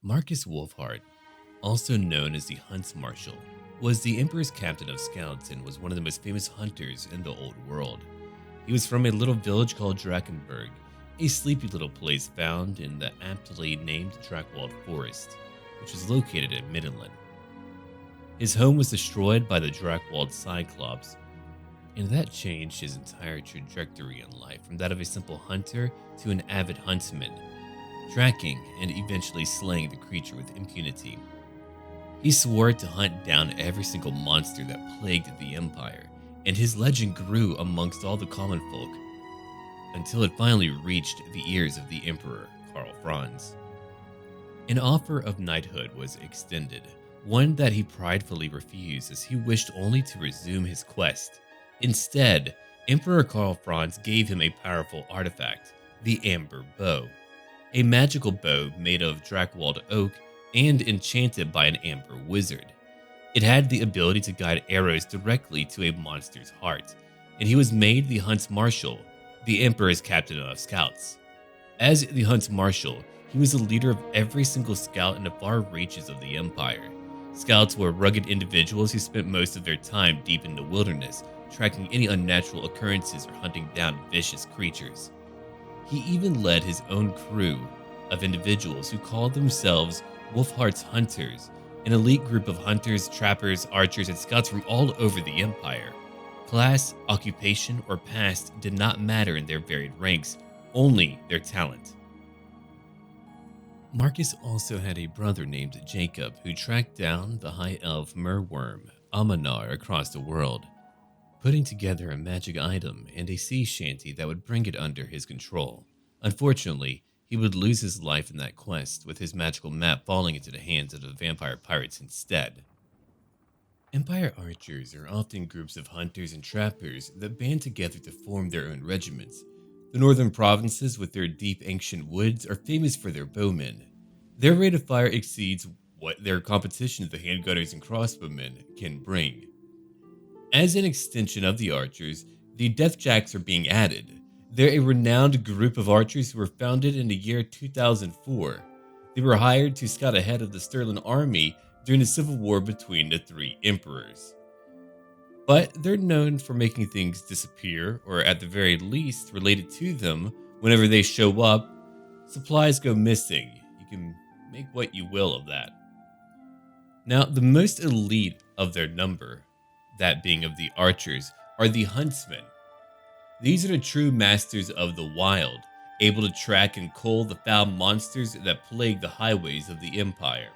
Markus Wolfhard, also known as the Hunts Marshal, was the Emperor's captain of scouts and was one of the most famous hunters in the Old World. He was from a little village called Drakkenberg, a sleepy little place found in the aptly named Drakewald Forest, which is located in Middenland. His home was destroyed by the Drakewald Cyclops, and that changed his entire trajectory in life from that of a simple hunter to an avid huntsman, tracking and eventually slaying the creature with impunity. He swore to hunt down every single monster that plagued the Empire, and his legend grew amongst all the common folk until it finally reached the ears of the Emperor, Karl Franz. An offer of knighthood was extended, one that he pridefully refused as he wished only to resume his quest. Instead, Emperor Karl Franz gave him a powerful artifact, the Amber Bow, a magical bow made of Drakewald oak and enchanted by an amber wizard. It had the ability to guide arrows directly to a monster's heart, and he was made the Hunts Marshal, the Emperor's captain of scouts. As the Hunts Marshal, he was the leader of every single scout in the far reaches of the Empire. Scouts were rugged individuals who spent most of their time deep in the wilderness, tracking any unnatural occurrences or hunting down vicious creatures. He even led his own crew of individuals who called themselves Wolfhard's Hunters, an elite group of hunters, trappers, archers, and scouts from all over the Empire. Class, occupation, or past did not matter in their varied ranks, only their talent. Markus also had a brother named Jacob who tracked down the high elf merworm, Amanar, across the world, putting together a magic item and a sea shanty that would bring it under his control. Unfortunately, he would lose his life in that quest, with his magical map falling into the hands of the vampire pirates instead. Empire archers are often groups of hunters and trappers that band together to form their own regiments. The northern provinces, with their deep ancient woods, are famous for their bowmen. Their rate of fire exceeds what their competition, the handgunners and crossbowmen, can bring. As an extension of the archers, the Deathjacks are being added. They're a renowned group of archers who were founded in the year 2004. They were hired to scout ahead of the Sterling army during the civil war between the three emperors. But they're known for making things disappear, or at the very least related to them. Whenever they show up, supplies go missing. You can make what you will of that. Now, the most elite of their number, that being of the archers, are the Huntsmen. These are the true masters of the wild, able to track and cull the foul monsters that plague the highways of the Empire.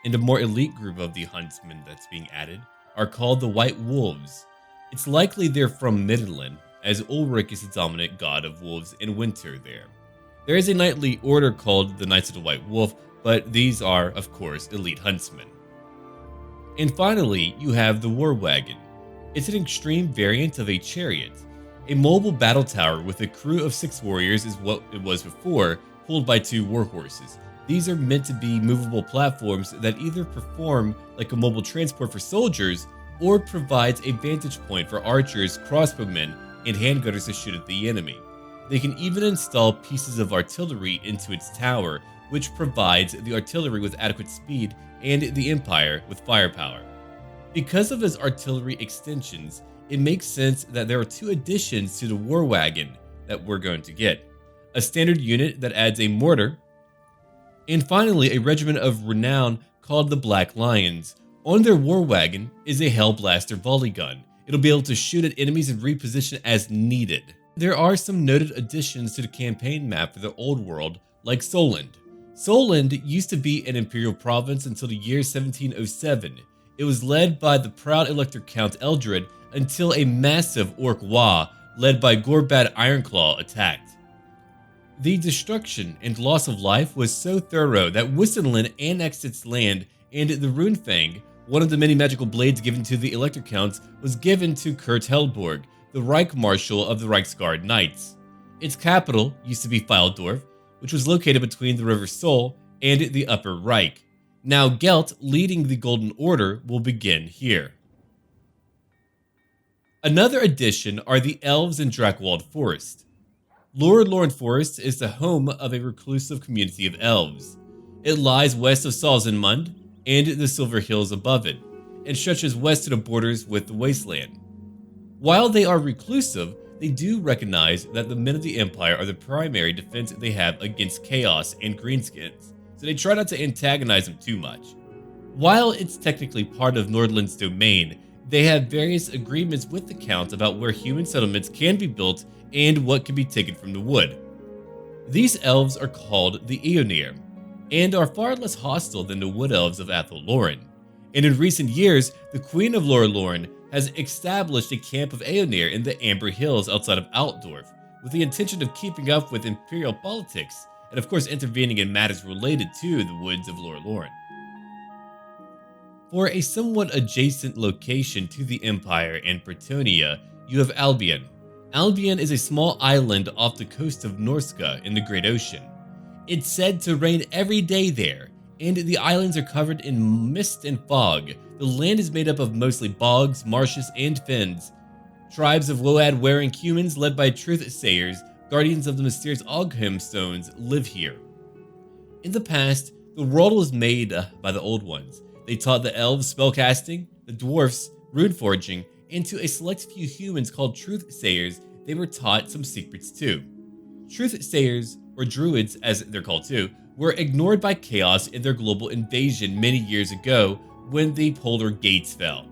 And a more elite group of the Huntsmen that's being added are called the White Wolves. It's likely they're from Middenland, as Ulrich is the dominant god of wolves in winter there. There is a knightly order called the Knights of the White Wolf, but these are, of course, elite huntsmen. And finally, you have the War Wagon. It's an extreme variant of a chariot. A mobile battle tower with a crew of 6 warriors is what it was before, pulled by 2 war horses. These are meant to be movable platforms that either perform like a mobile transport for soldiers or provides a vantage point for archers, crossbowmen, and handgunners to shoot at the enemy. They can even install pieces of artillery into its tower, which provides the artillery with adequate speed and the Empire with firepower. Because of its artillery extensions, it makes sense that there are 2 additions to the War Wagon that we're going to get. A standard unit that adds a mortar, and finally a regiment of renown called the Black Lions. On their War Wagon is a Hellblaster volley gun. It'll be able to shoot at enemies and reposition as needed. There are some noted additions to the campaign map for the Old World, like Solend. Solend used to be an imperial province until the year 1707. It was led by the proud Elector Count Eldred until a massive Orc Wa, led by Gorbad Ironclaw, attacked. The destruction and loss of life was so thorough that Wissenland annexed its land, and the Runefang, one of the many magical blades given to the Elector Counts, was given to Kurt Helborg, the Reich Marshal of the Reichsguard Knights. Its capital used to be Fildorf, which was located between the River Sol and the Upper Reich. Now Gelt, leading the Golden Order, will begin here. Another addition are the Elves in Drakewald Forest. Lord Lorne Forest is the home of a reclusive community of elves. It lies west of Salzenmund and the Silver Hills above it, and stretches west to the borders with the Wasteland. While they are reclusive, they do recognize that the men of the Empire are the primary defense they have against Chaos and Greenskins, so they try not to antagonize them too much. While it's technically part of Nordland's domain, they have various agreements with the Count about where human settlements can be built and what can be taken from the wood. These elves are called the Eonir, and are far less hostile than the Wood Elves of Athel Loren. And in recent years, the Queen of Lorelorn has established a camp of Eonir in the Amber Hills outside of Altdorf, with the intention of keeping up with imperial politics, and of course intervening in matters related to the Woods of Lorelorn. For a somewhat adjacent location to the Empire and Bretonnia, you have Albion. Albion is a small island off the coast of Norska in the Great Ocean. It's said to rain every day there, and the islands are covered in mist and fog. The land is made up of mostly bogs, marshes, and fens. Tribes of Woad-wearing humans led by truth-sayers, guardians of the mysterious Ogham stones, live here. In the past, the world was made by the Old Ones. They taught the elves spellcasting, the dwarfs rune forging, and to a select few humans called truth-sayers, they were taught some secrets too. Truth-sayers, or druids as they're called too, were ignored by Chaos in their global invasion many years ago when the polar gates fell,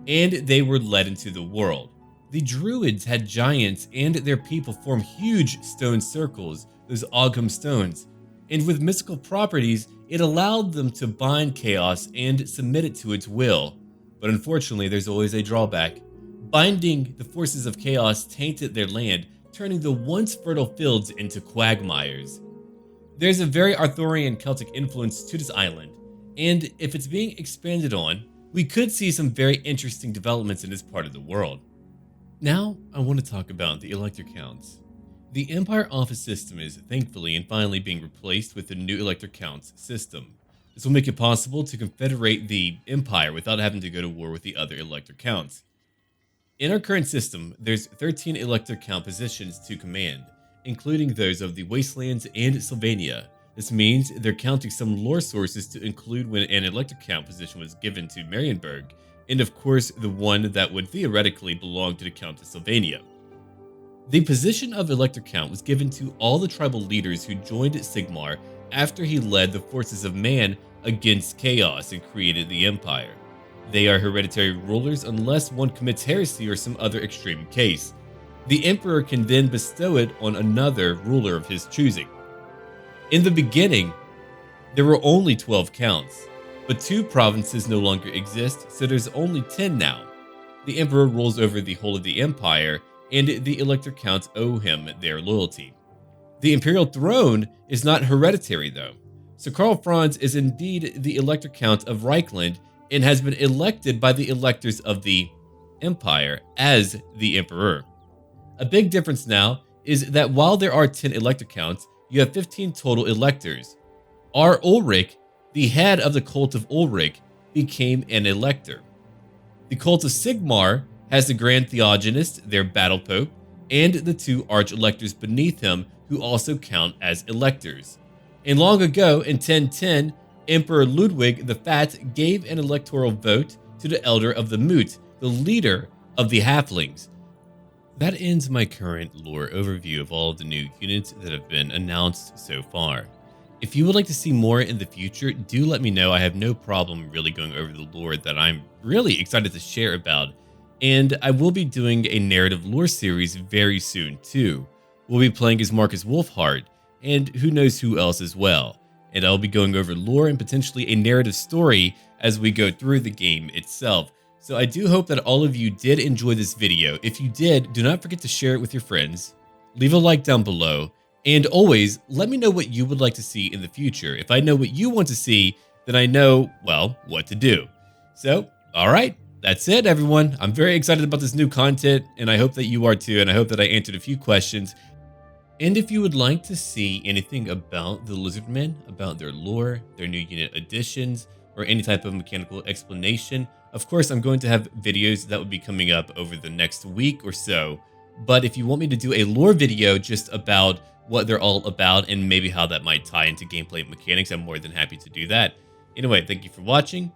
and they were led into the world. The druids had giants and their people form huge stone circles, those Ogham stones, and with mystical properties, it allowed them to bind Chaos and submit it to its will. But unfortunately, there's always a drawback. Binding the forces of Chaos tainted their land, turning the once fertile fields into quagmires. There's a very Arthurian Celtic influence to this island, and if it's being expanded on, we could see some very interesting developments in this part of the world. Now, I want to talk about the Elector Counts. The Empire Office system is thankfully and finally being replaced with the new Elector Counts system. This will make it possible to confederate the Empire without having to go to war with the other Elector Counts. In our current system, there's 13 Elector Count positions to command, including those of the Wastelands and Sylvania. This means they're counting some lore sources to include when an Elector Count position was given to Marienburg, and of course the one that would theoretically belong to the Count of Sylvania. The position of Elector Count was given to all the tribal leaders who joined Sigmar after he led the forces of man against Chaos and created the Empire. They are hereditary rulers unless one commits heresy or some other extreme case. The Emperor can then bestow it on another ruler of his choosing. In the beginning, there were only 12 counts, but 2 provinces no longer exist, so there's only 10 now. The Emperor rules over the whole of the Empire, and the Elector Counts owe him their loyalty. The Imperial throne is not hereditary though, so Karl Franz is indeed the Elector Count of Reichland and has been elected by the electors of the Empire as the Emperor. A big difference now is that while there are 10 Elector Counts, you have 15 total electors. R. Ulrich, the head of the cult of Ulrich, became an elector. The cult of Sigmar has the Grand Theogonist, their battle pope, and the 2 arch-electors beneath him who also count as electors. And long ago, in 1010, Emperor Ludwig the Fat gave an electoral vote to the Elder of the Moot, the leader of the Halflings. That ends my current lore overview of all of the new units that have been announced so far. If you would like to see more in the future, do let me know. I have no problem really going over the lore that I'm really excited to share about. And I will be doing a narrative lore series very soon too. We'll be playing as Markus Wolfheart, and who knows who else as well. And I'll be going over lore and potentially a narrative story as we go through the game itself. So I do hope that all of you did enjoy this video. If you did, do not forget to share it with your friends. Leave a like down below. And always, let me know what you would like to see in the future. If I know what you want to see, then I know, well, what to do. So, alright, that's it everyone. I'm very excited about this new content, and I hope that you are too, and I hope that I answered a few questions. And if you would like to see anything about the Lizardmen, about their lore, their new unit additions, or any type of mechanical explanation, of course I'm going to have videos that will be coming up over the next week or so. But if you want me to do a lore video just about what they're all about and maybe how that might tie into gameplay mechanics, I'm more than happy to do that. Anyway, thank you for watching.